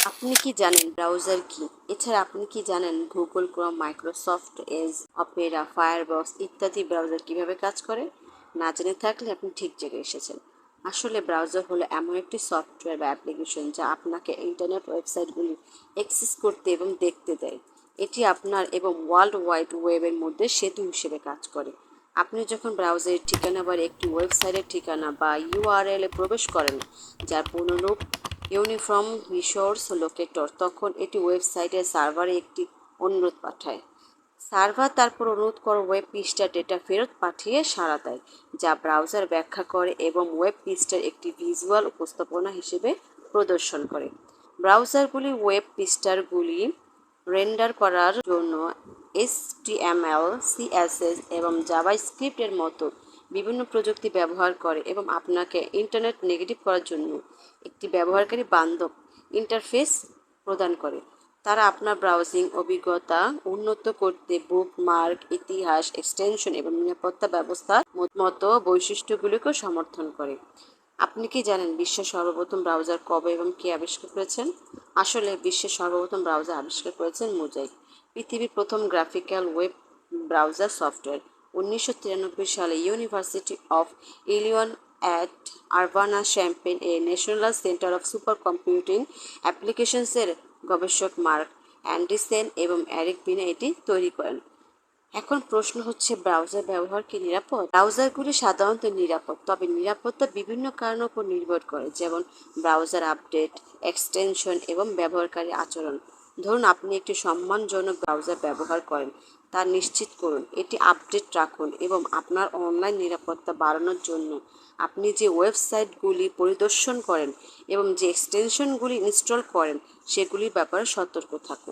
আপনি কি জানেন ব্রাউজার কি? এছাড়া আপনি কি জানেন Google Chrome, Microsoft Edge, Opera, firebox ইত্যাদি ব্রাউজার কিভাবে কাজ করে? না জেনে থাকলে আপনি ঠিক জায়গায় এসেছেন। আসলে ব্রাউজার হলো এমন একটি সফটওয়্যার বা অ্যাপ্লিকেশন যা আপনাকে ইন্টারনেট ওয়েবসাইটগুলি অ্যাক্সেস করতে এবং দেখতে দেয়। এটি আপনার এবং ওয়ার্ল্ড ওয়াইড ওয়েবের মধ্যে সেতু হিসেবে কাজ করে। আপনি যখন ব্রাউজারের ঠিকানা বা একটি ওয়েবসাইটের ঠিকানা বা ইউআরএল এ প্রবেশ করেন, যার পূর্ণরূপ ইউনিফর্ম রিসোর্স লোকেটর, তখন এটি ওয়েবসাইটের সার্ভারে একটি অনুরোধ পাঠায়। সার্ভার তারপর অনুরোধ করা ওয়েব পৃষ্ঠার ডেটা ফেরত পাঠিয়ে সাড়া দেয়, যা ব্রাউজার ব্যাখ্যা করে এবং ওয়েব পৃষ্ঠার একটি ভিজুয়াল উপস্থাপনা হিসেবে প্রদর্শন করে। ব্রাউজারগুলি ওয়েব পৃষ্ঠাগুলি রেন্ডার করার জন্য HTML, CSS এবং জাভাস্ক্রিপ্ট এর মতো বিভিন্ন প্রযুক্তি ব্যবহার করে এবং আপনাকে ইন্টারনেট নেগেটিভ করার জন্য একটি ব্যবহারকারী বান্ধব ইন্টারফেস প্রদান করে। তারা আপনার ব্রাউজিং অভিজ্ঞতা উন্নত করতে বুকমার্ক, ইতিহাস, এক্সটেনশন এবং নিরাপত্তা ব্যবস্থার মতো বৈশিষ্ট্যগুলিকেও সমর্থন করে। আপনি কি জানেন বিশ্বের সর্বপ্রথম ব্রাউজার কবে এবং কে আবিষ্কার করেছেন? আসলে বিশ্বের সর্বপ্রথম ব্রাউজার আবিষ্কার করেছেন মোজাইক, পৃথিবীর প্রথম গ্রাফিক্যাল ওয়েব ব্রাউজার সফটওয়্যার। 1993 সালে university of Illinois at Urbana Champaign এর national center of super computing অ্যাপ্লিকেশনসের গবেষক মার্ক অ্যান্ডারসন এবং এরিক বিনা এটি তৈরি করেন। এখন প্রশ্ন হচ্ছে, ব্রাউজার ব্যবহার কি নিরাপদ? ব্রাউজারগুলি সাধারণত নিরাপদ, তবে নিরাপত্তা বিভিন্ন কারণের উপর নির্ভর করে, যেমন ব্রাউজার আপডেট, এক্সটেনশন এবং ব্যবহারকারী আচরণ। ধরুন আপনি একটি সম্মানজনক ব্রাউজার ব্যবহার করেন, তা নিশ্চিত করুন এটি আপডেট রাখুন এবং আপনার অনলাইন নিরাপত্তা বাড়ানোর জন্য আপনি যে ওয়েবসাইটগুলি পরিদর্শন করেন এবং যে এক্সটেনশনগুলি ইনস্টল করেন সেগুলির ব্যাপারে সতর্ক থাকুন।